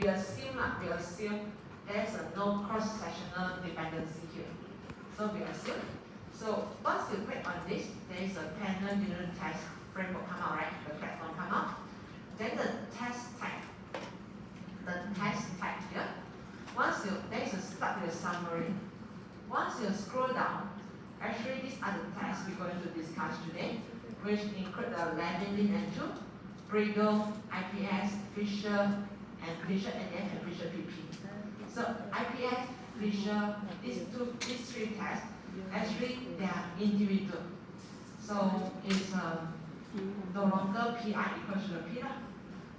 we assume there's no cross-sectional dependency here. So we assume. So once you click on this, there is a panel unit test framework come out, right? The platform come out. Then the test tag here. There is a start with a summary. Once you scroll down, actually these are the tests we're going to discuss today, which include the labeling and tool, Bridle, IPS, Fisher, and Fisher NF and Fisher PP. So IPS, Fisher, these three tests, actually they are individual. So it's no longer PI equals to the P.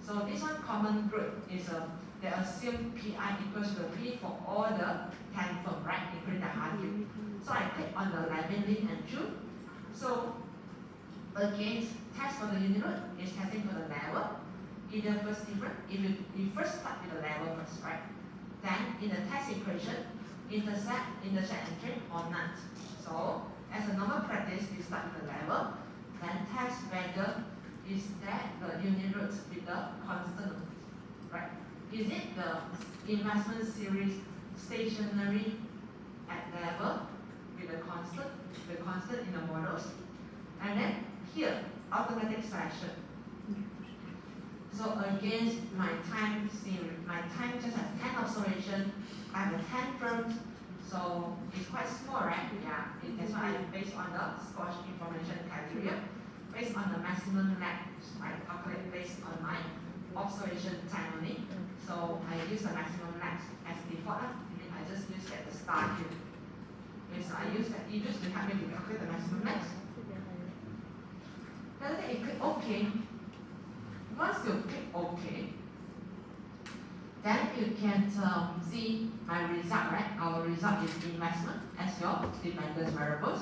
So this one common group is they assume PI equals to the P for all the 10 firms, right, including the hard disk. So I click on the labeling and choose. So again, test for the unit root is testing for the level. Either first different, if you first start with the level first, right? Then in the test equation, intersect entry or none. So as a normal practice, you start with the level, then test whether is that the unit root with the constant, right? Is it the investment series stationary at level with the constant in the models? And then here, automatic selection. So against my time series, my time just has 10 observations, I have 10 firms, so it's quite small, right? Yeah, that's why I based on the Scotch information criteria, based on the maximum lag, I calculate based on my observation time only. So I use the maximum lag as default. I just use at the start here. Okay, so I use that it just to help me to calculate the maximum lag. Then you click OK. Once you click OK, then you can see my result, right? Our result is investment as your dependent variables,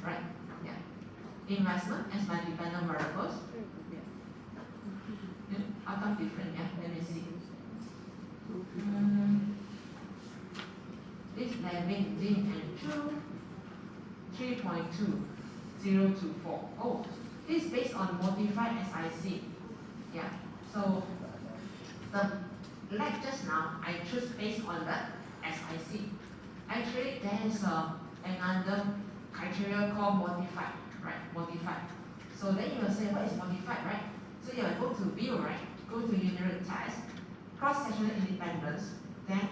right? Yeah, investment as my dependent variables. Out of different, yeah. Let me see. This level zinc and true 3.2024. Oh, this is based on modified SIC. Yeah. So the like just now, I choose based on the SIC. Actually, there is another criteria called modified, right? Modified. So then you will say, what is modified, right? So you will go to view, right? Go to unit root test, cross-sectional independence, then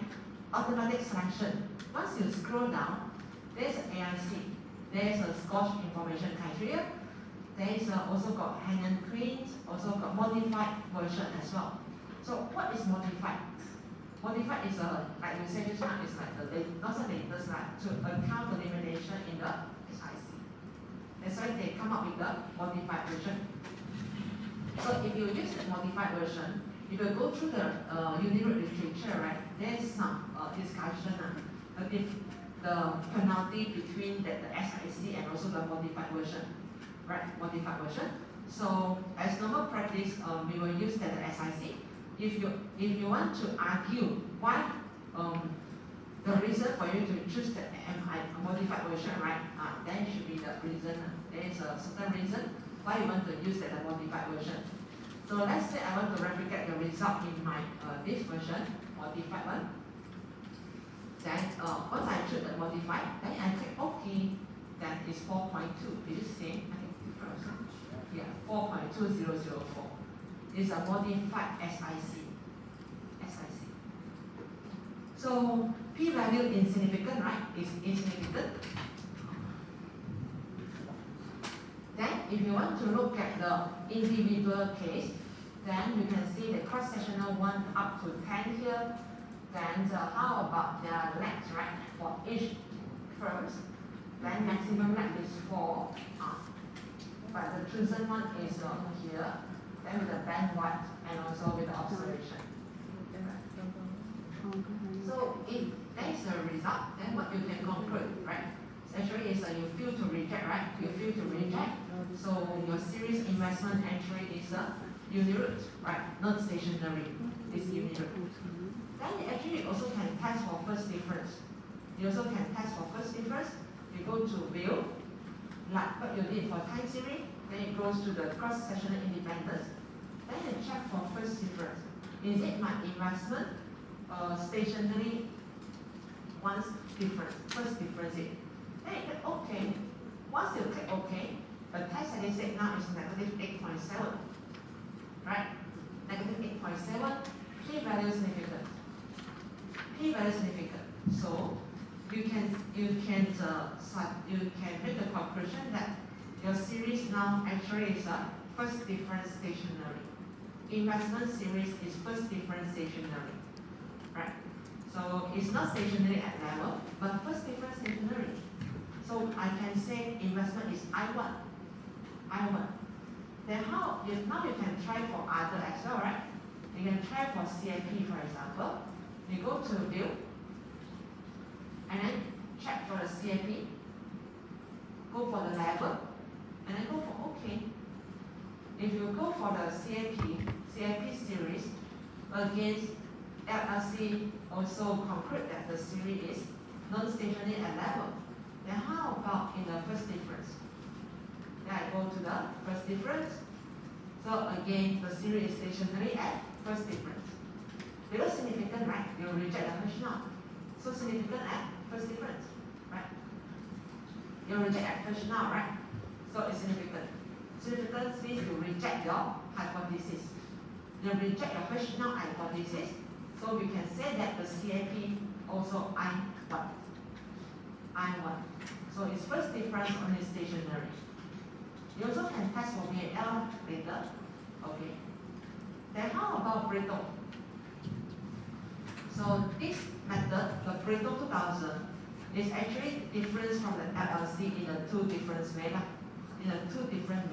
automatic selection. Once you scroll down, there's AIC, there's a Scotch information criteria, there's also got hand and queens, also got modified version as well. So what is modified? Modified is like we said just now, it's like not the latest, like to account the limitation in the SIC. That's why they come up with the modified version. So if you use the modified version, if you go through the unit root literature, right, there's some discussion if the penalty between the SIC and also the modified version, right? Modified version. So as normal practice, we will use the SIC. If you want to argue why the reason for you to choose the modified version, right? Then should be the reason. There is a certain reason why you want to use the modified version. So let's say I want to replicate the result in my this version, modified one. Then once I choose the modified, then I click OK. Then it's 4.2. Is it same? I think different. Yeah, 4.2004. It's a modified SIC. So p-value insignificant, right? It's insignificant. Then if you want to look at the individual case, then you can see the cross-sectional one up to 10 here. Then how about the legs, right? For each first, then maximum leg is 4. But the chosen one is here. Then with the band width and also with the observation. So if that is the result, then what you can conclude, right? Actually, is you fail to reject, right? You fail to reject. So your series investment entry is a unit root, right? Not stationary. It's unit root. Then you actually also can test for first difference. You also can test for first difference. You go to view, like what you did for time series. Then it goes to the cross-sectional independence. Then you check for first difference. Is it my investment stationary? Once difference, first difference it. Then you click OK. Once you click OK, the test statistic now is negative 8.7. Right? Negative 8.7. P-value significant. P-value significant. So you can make the conclusion that your series now actually is a first difference stationary. Investment series is first difference stationary. Right? So it's not stationary at level, but first difference stationary. So I can say investment is I1. I1. Then now you can try for other as well, right? You can try for CIP, for example. You go to view, and then check for the CIP, go for the level, and then go for OK. If you go for the CIP series against LLC, also conclude that the series is non-stationary at level. Then how about in the first difference? Then I go to the first difference. So again, the series is stationary at first difference. Because significant, right? You reject the rationale. So significant at first difference, right? You reject at rationale, right? So it's significant. Significance means you reject your hypothesis. You reject your rationale hypothesis. So we can say that the CIP also I1. I1. So its first difference only stationary. You also can test for VAL later. Okay. Then how about Pareto? So this method, the Pareto 2000, is actually different from the LLC in a two different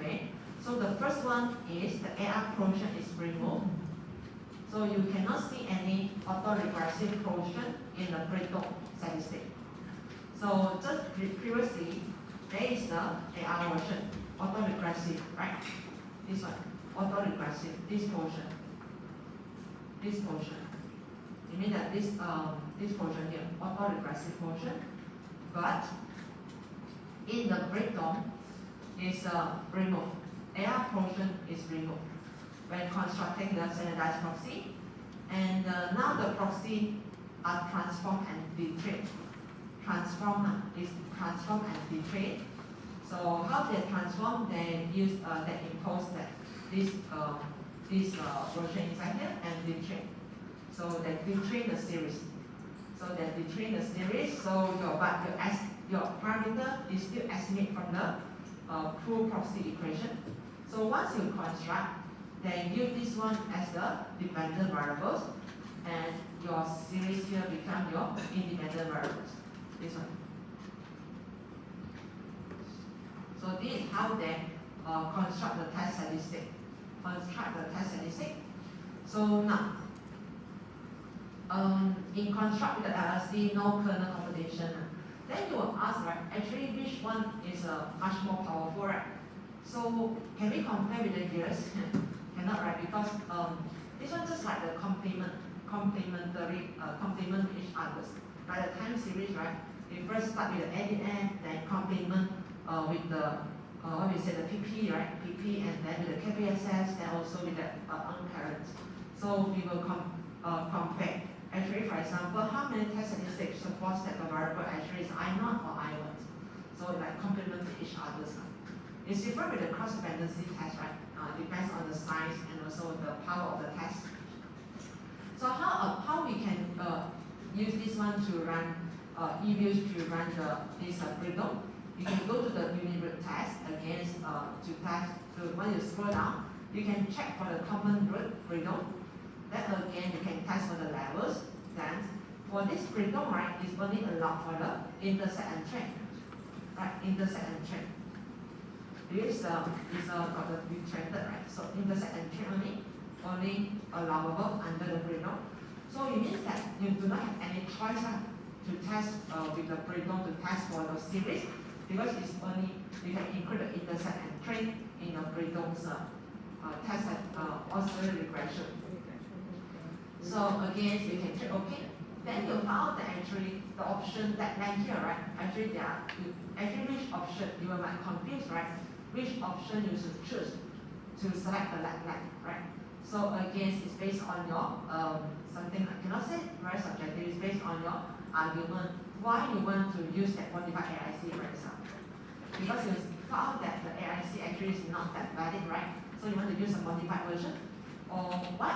way. So the first one is the AR portion is removed. So you cannot see any autoregressive portion in the Pareto statistic. So just previously, there is the AR version, autoregressive, right? This one, autoregressive, this portion. This portion. You mean that this portion here, autoregressive portion, but in the breakdown is removed. AR portion is removed when constructing the standardized proxy, and now the proxy are transformed and detrained. Transform and detrain. So how they transform? They use they impose that this version inside here and detrain. So they detrain the series. So your parameter is still estimate from the full proxy equation. So once you construct, then use this one as the dependent variables, and your series here become your independent variables. This one. So this is how they construct the test statistic. So now, in construct with the LLC, no kernel computation. Then you will ask, right, actually which one is much more powerful, right? So can we compare with the years? Cannot, right? Because this one just like the complement each others. By the time series, right? We first start with the ADN, then complement with the the PP, right? PP, and then with the KPSS, then also with the unparent. So we will compare. Actually, for example, how many test statistics supports that the variable actually is I0 or I1? So like complement each others. It's different with the cross dependency test, right? Depends on the size and also the power of the test. So how we can use this one to run e-views to run this breakdown? You can go to the unit test against when you scroll down, you can check for the common root breakdown. Then again you can test for the levels. Then for this breakdown, right, is only allowed for the intersect and trend. Right, intersect and trend. This got the retracted, right? So intersect and trend only allowable under the breakdown. So it means that you do not have any choice to test with the breakdown to test for the series, because it's only you can include the intersect and trend in the breakdown's test auxiliary regression. So again, you can check OK. Then you found that actually the option that line here, right? Actually which option you might confuse, right? Which option you should choose to select the line, right? So again, it's based on your something I cannot say very subjective. It's based on your argument why you want to use that modified AIC, for example. Because you found that the AIC actually is not that valid, right? So you want to use a modified version, or why I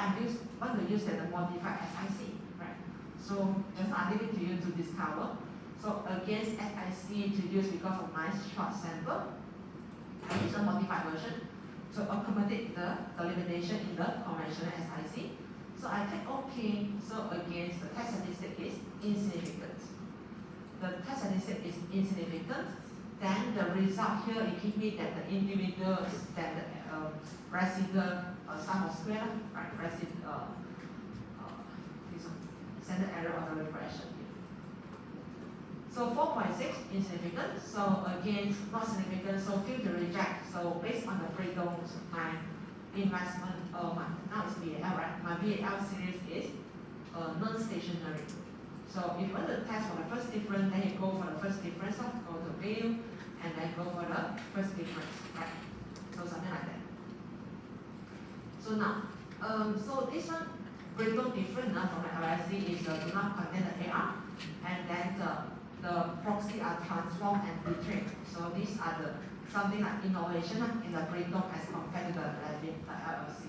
want to use the modified SIC, right? So just I leave it to you to discover. So against SIC to use because of my short sample, I use a modified version to accommodate the limitation in the conventional SIC. So I click OK. So again, the test statistic is insignificant. The test statistic is insignificant. Then the result here, it gives me that the individual standard residual sum of square, right? Residual standard error of the regression. So 4.6 insignificant. So again, not significant. So due to reject. So based on the breakdown, my investment, now it's BAL, right? My BAL series is non-stationary. So if you want to test for the first difference, then you go for the first difference, go to view, and then go for the first difference, right? So something like that. So now, so this one breakdown different from the LIC is do not contain the AR, and then the proxy are transformed and retrained. So these are the something like innovation in the breakdown as compared to the LLC.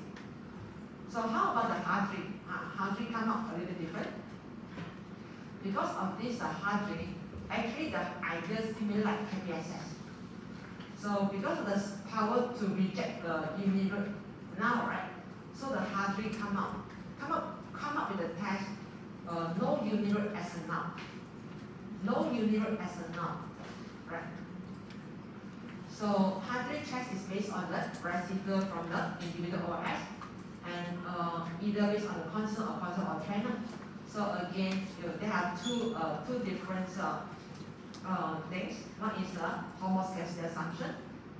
So how about the hard trick? Hard trick come out a little different. Because of this hard trick, actually the idea similar like KPSS. So because of the power to reject the uniroot now, right? So the hard trick come up with the test no uniroot as a null. No uniroot as a null, right? So hard trick test is based on the residual from the individual OS, and either based on the constant or trainer. So again, there are two different things. One is the homoscedasticity assumption.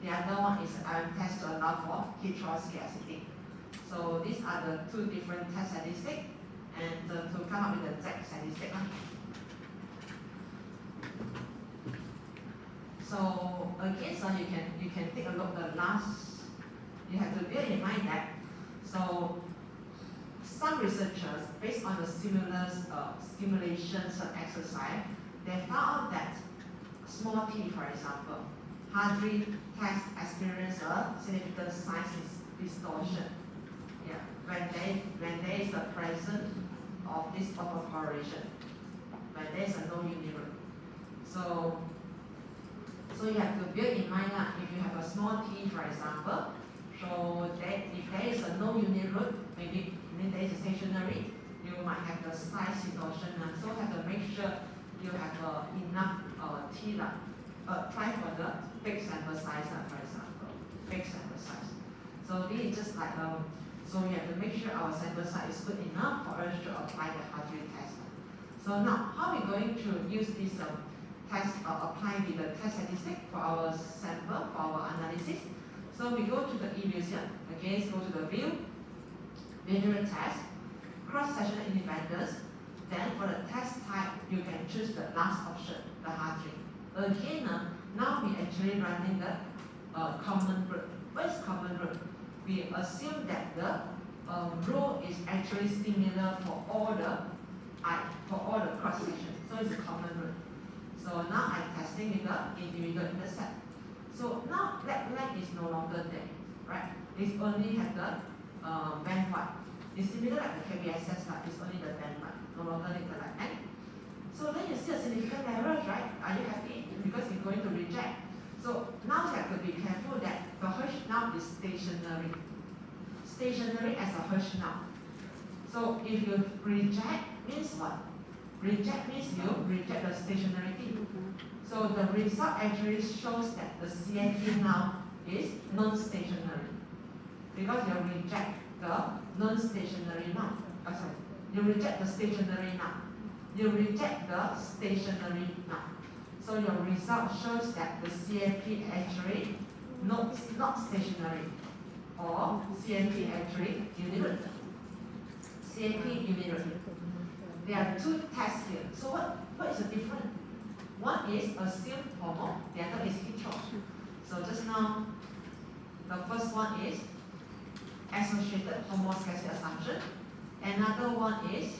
The other one is test to allow for heteroscedasticity. So these are the two different test statistics, and to come up with the Z statistic. So again, so you can take a look at the last. You have to bear in mind that some researchers, based on the simulations exercise, they found out that small t, for example, hard-trick test experience a significant size distortion. Yeah, when there is a presence of this autocorrelation, when there is a no uniroot. So you have to bear in mind that if you have a small t, for example, so that if there is a no uniroot, maybe there is a stationary, you might have the size distortion. So have to make sure you have enough t. Try for the big sample size, for example, big sample size. So this is just like so we have to make sure our sample size is good enough for us to apply the hard-trick test. So now, how are we going to use this test apply with the test statistic for our sample, for our analysis? So we go to the illusion. Again, go to the view, visual test, cross-sectional independence. Then for the test type, you can choose the last option, the hard-trick. Again, now we actually running the common root. What is common root? We assume that the rule is actually similar for all the cross sections. So it's a common root. So now I'm testing with the individual intercept. So now black line is no longer there, right? It's only have the band wide. It's similar like the KBSS, but it's only the band wide, no longer need the line. So then you see a significant error, right? Are you happy? Because you're going to reject. So now you have to be careful that the Hirsch now is stationary. Stationary as a Hirsch now. So if you reject, means what? Reject means you reject the stationarity. So the result actually shows that the CNT now is non-stationary. Because you reject the non-stationary now. Sorry, you reject the stationary now. You reject the stationary now. So your result shows that the CNP actually not stationary, or CNP actually uniroot. CNP uniroot. There are two tests here. So what is the difference? One is assumed homo, the other is hetero. So just now, the first one is associated homoscedastic assumption. Another one is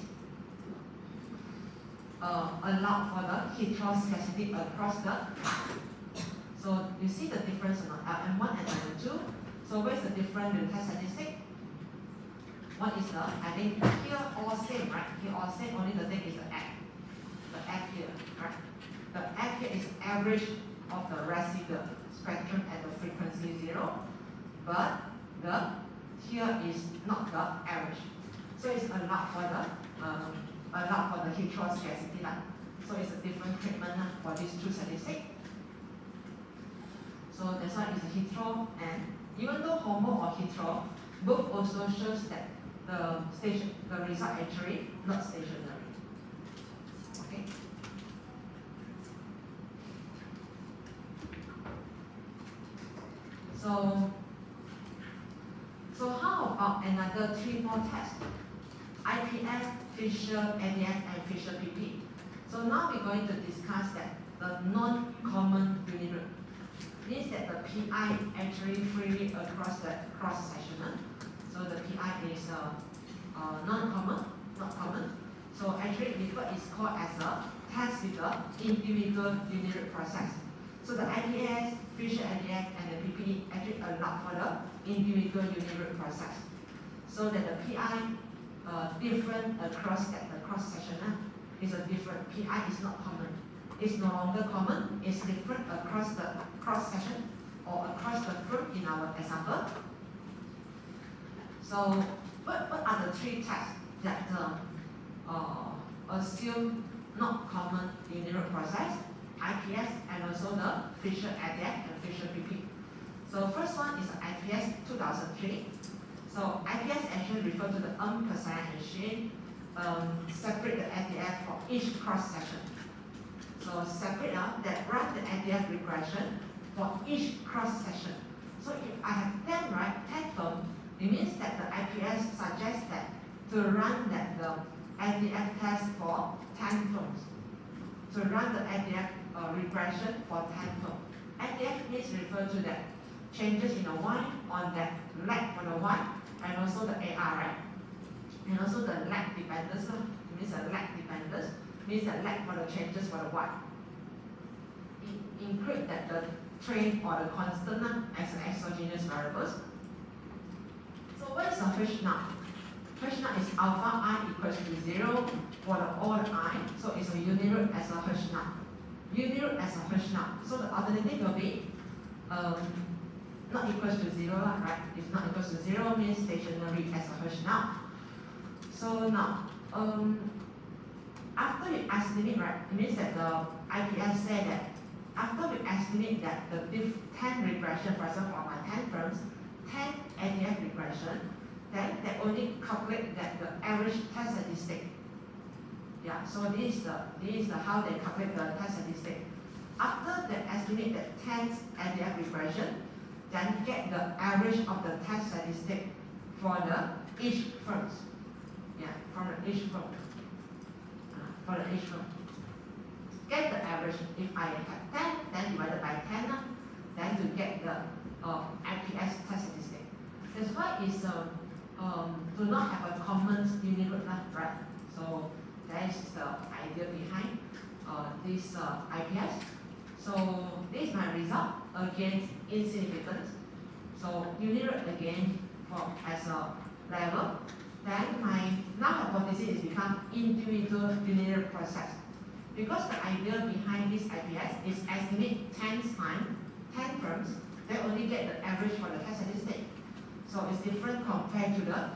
allow for the heteroscedastic across the. So you see the difference in LM1 and LM2. So where's the difference in test statistic? What is I think here all same, right? Here all same, only the thing is the F. The F here, right? The F here is average of the residual spectrum at the frequency 0, but here is not the average. So it's allowed for the heteroscedasty line. So it's a different treatment for these two statistics. So that's why it's a hetero, and even though homo or hetero, both also shows that the result actually not stationary. Okay. So how about another 3 more tests? IPS, Fisher, ADF, and Fisher PP. So now we're going to discuss that the non-common uniroot means that the PI actually freely across the cross-sectional. So the PI is non-common, not common. So actually referred is called as a test with the individual uniroot process. So the IPS, Fisher ADF, and the PP actually allow for the individual uniroot process. So that the PI different across the cross-sectional is a different. PI is not common. It's no longer common. It's different across the cross-section or across the fruit in our example. So what are the 3 tests that assume not common uniroot process, IPS, and also the Fisher ADF and Fisher PP? So first one is IPS 2003. So IPS actually refers to the unpersonalized separate the ADF for each cross-section. So separate that run the ADF regression for each cross-section. So if I have 10, right, 10 terms, it means that the IPS suggests that to run the ADF test for 10 terms. To run the ADF regression for 10 terms. ADF means refer to the changes in the Y on that lag for the Y, and also the AR, right? And also the lag dependence, it means the lag dependence, means the lag for the changes for the Y. Include that the train or the constant as an exogenous variables. So what is a H now? H now is alpha I equals to 0 for the all I, so it's a uniroot as a H now. Uniroot as a H now. So the alternative will be not equals to 0, right? If not equals to 0 means stationary as a H now. So now, after we estimate, right, it means that the IPS said that after we estimate that the 10 regression, for example, for my 10 firms, 10 ADF regression, then they only calculate that the average test statistic. Yeah, so this is the how they calculate the test statistic. After they estimate that 10 ADF regression, then get the average of the test statistic for the each firms. Yeah, from the each firm. For the each firm. Get the average. If I have 10, then divided by 10, then to get the IPS test statistic. That's why it's do not have a common uniroot, right? So that is the idea behind this IPS. So this is my result against insignificance. So uniroot again as a level. Then my null hypothesis is become individual uniroot process. Because the idea behind this IPS is estimate 10 times, 10 firms, they only get the average for the test statistic. So it's different compared to the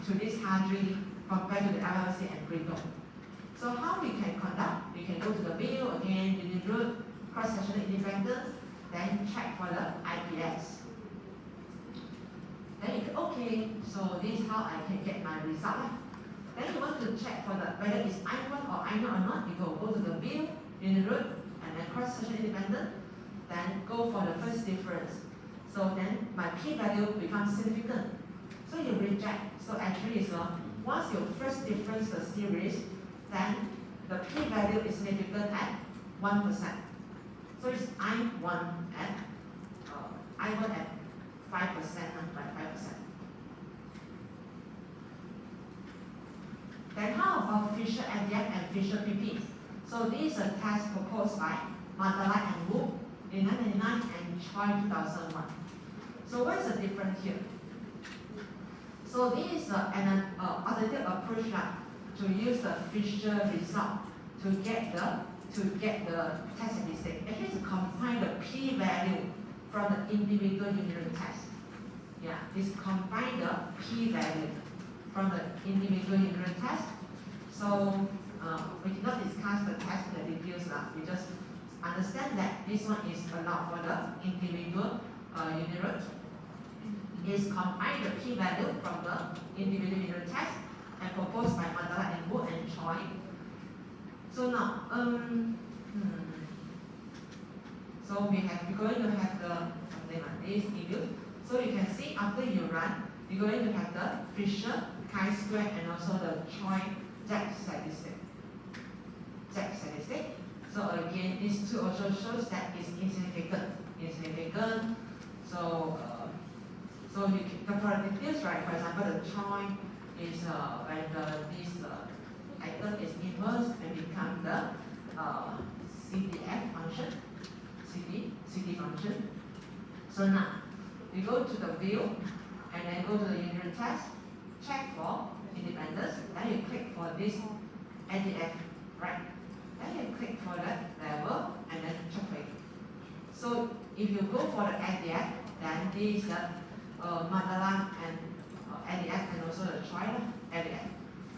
to this Hadri compared to the LLC and Brito. So how we can conduct? We can go to the view again, uniroot, cross-sectional independence, then check for the IPS. Then you can, okay, so this is how I can get my result. Then you want to check for the whether it's I1 or I0 or not, you go to the view, uniroot, and then cross-sectional independent, then go for the first difference. So then my p-value becomes significant. So you reject. So actually, once your first difference the series, then the p-value is significant at 1%. So it's I1 at 5%, by 5%. Then how about Fisher ADF and Fisher PP? So this is a test proposed by Mandala and Wu in 1999 and Choi 2001. So what is the difference here? So this is an alternative approach to use the Fisher result to get the test statistic. Actually, it's combine the p-value from the individual unit test. Yeah, it's combine the p-value from the individual unit test. So we did not discuss the test in the details. We just understand that this one is allowed for the individual unit. Is combine the p-value from the individual unit test and proposed by Mandala and Wu and Choi. So now, so we're going to have the something like this inbuilt. So you can see after you run, you're going to have the Fisher chi-square and also the Choi Z statistic. So again, these two also shows that it's insignificant. So you can, for the details, right? For example, the Choi is when this item is inverse and become the CDF function, CD function. So now we go to the view and then go to the unit test, check for independence. Then you click for this ADF, right? Then you click for that level and then check it. So if you go for the ADF, then this is the Mandala and ADF and also the Choi ADF.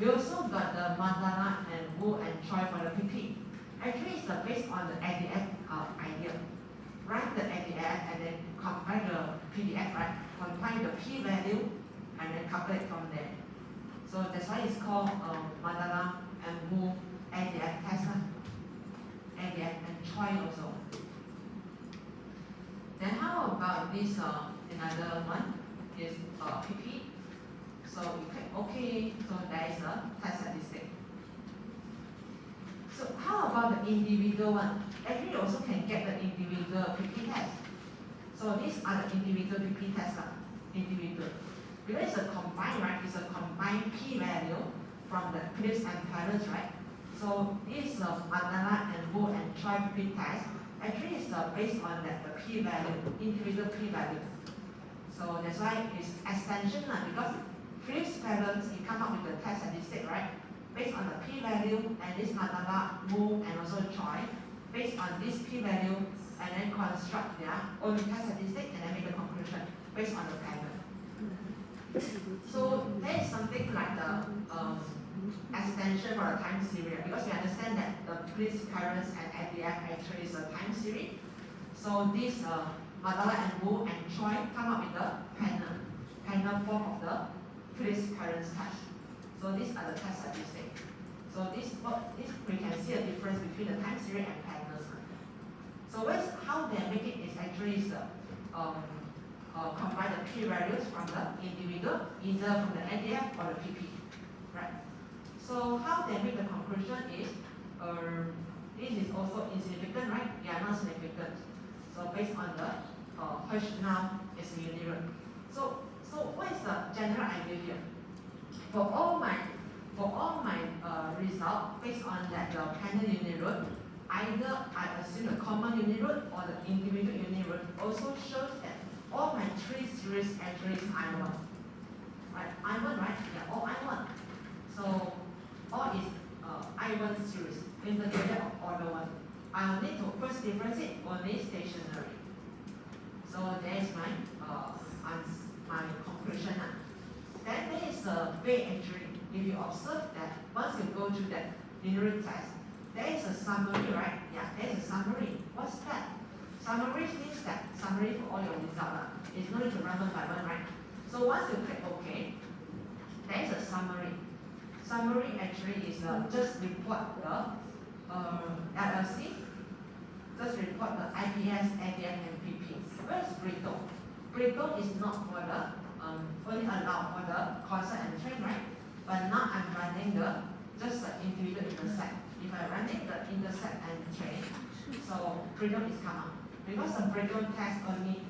We also got the Mandala and Wu and Choi for the PP. Actually, it's based on the ADF idea. Write the ADF and then compile the PDF, right? Compile the p-value and then calculate from there. So that's why it's called Mandala and Wu ADF test. ADF and Choi also. Then how about this another one is PP. So we click OK, so there is a test statistic. So how about the individual one? Actually, you also can get the individual PP test. So these are the individual PP tests, individual. Because it's a combined, right? It's a combined p-value from the clips and parents, right? So this Mandala and Wu and Choi PP test actually is based on that the p-value, individual p-value. So that's why it's extension because clips parents you come up with the test statistic, right? Based on the p-value and this Mandala, Wu and also Choi, based on this p-value and then construct their own test statistic and then make the conclusion based on the pattern. So there is something like the extension for the time series because we understand that the clips parents and ADF actually is a time series. So this Mandala and Wu and Choi come up with the panel form of the clips parents test. So these are the test statistics. So this we can see a difference between the time series and panels. So how they make it is actually combine the p-values from the individual, either from the ADF or the PP, right? So how they make the conclusion is, this is also insignificant, right? Yeah, not significant. So based on the H now is unit. So what is the general idea here? For all my result based on that the panel unit root, either I assume the common unit root or the individual unit root also shows that all my three series actually is I1. Right? I1, right? Yeah, all I1. So all is I1 series in the area of order 1. I will need to first differentiate only stationary. So that is my conclusion. Then there is a way entry. If you observe that once you go to that unit test, there is a summary, right? Yeah, there is a summary. What's that? Summary means that summary for all your results. It's not need to run one by one, right? So once you click OK, there is a summary. Summary actually is just report the LLC, just report the IPS, ADF, and PP. Where is breakdown? Breakdown is not for the only allowed for the concert and train, right? But now I'm running just the individual intersect. If I run it, the intersect and train, so breakdown is come out. Because the breakdown test only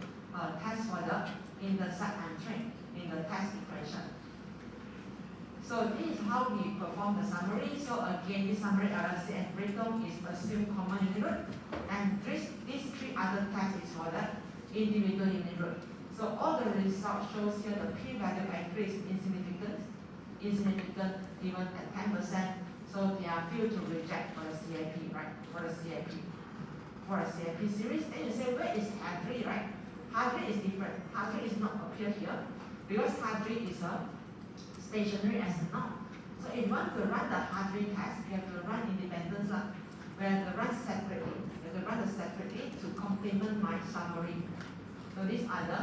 test for the intersect and train in the test equation. So this is how we perform the summary. So again, this summary LLC and breakdown is assumed common unit root, and these three other tests is for the individual unit root. So all the results shows here the p-value actually is insignificant even at 10%. So they are due to reject for the CIP, right? For the CIP series, then you say where is Hadri, right? Hadri is different. Hadri is not appear here because Hadri is a stationary as a norm. So if you want to run the Hadri test, you have to run independence. We have to run separately. You have to run it separately to complement my summary. So these are the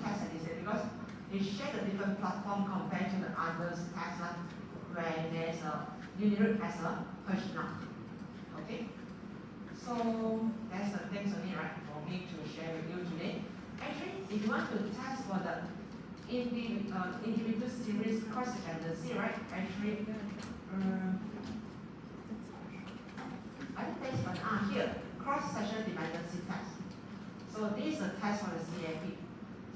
tests that is there because they share the different platform compared to the others tests where there's a unit as a Hirsch norm. Okay? So that's the things only, right, for me to share with you today. Actually, if you want to test for the individual series cross dependency, right? Actually, I think there's one here, cross sectional dependency test. So this is a test for the CIP.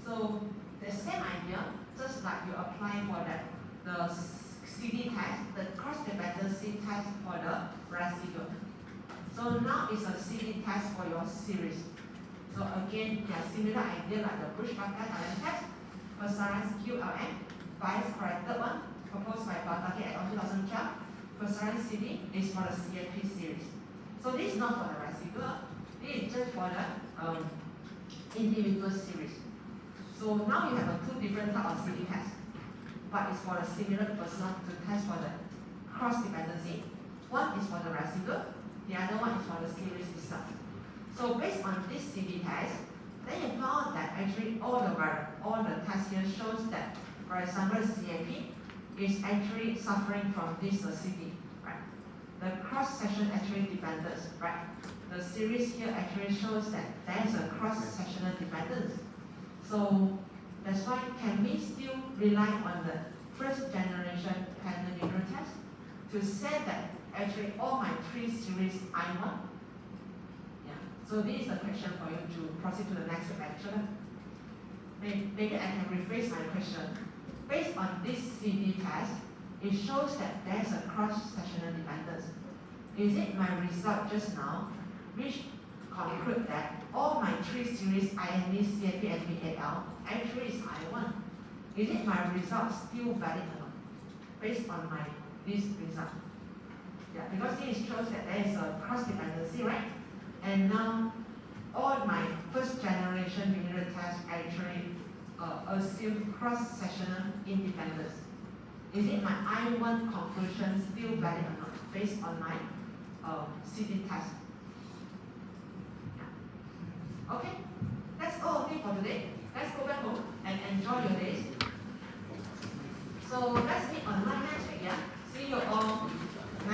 So the same idea, just like you apply for the CD test, the cross dependency test for the residual. So now it's a CD test for your series. So again, yeah, similar idea like the Bush-Bucket test, Perseverance QLM, bias corrected one, proposed by Bataki et al. 2012. Perseverance CD is for the CIP series. So this is not for the residual, this is just for the individual series. So now you have two different types of CD tests, but it's for the similar person to test for the cross dependency. One is for the residual, the other one is for the series itself. So based on this CD test, then you found that actually all the tests here shows that, for example, CIP is actually suffering from this CD, right? The cross-section actually dependence, right? The series here actually shows that there is a cross-sectional dependence. So that's why can we still rely on the first generation dependent neural test to say that actually all my three series I1? Yeah. So this is a question for you to proceed to the next lecture. Maybe I can rephrase my question. Based on this CD test, it shows that there is a cross-sectional dependence. Is it my result just now, which conclude that all my three series IND, CIP, and VAL actually is I1? Is it my result still valid or not? Based on this result. Yeah, because this shows that there is a cross-dependency, right? And now all my first generation unit tests actually assume cross-sectional independence. Is it my I1 conclusion still valid or not based on my CD test? Yeah. Okay, that's all only for today. Let's go back home and enjoy your days. So let's meet online next week, yeah? See you all.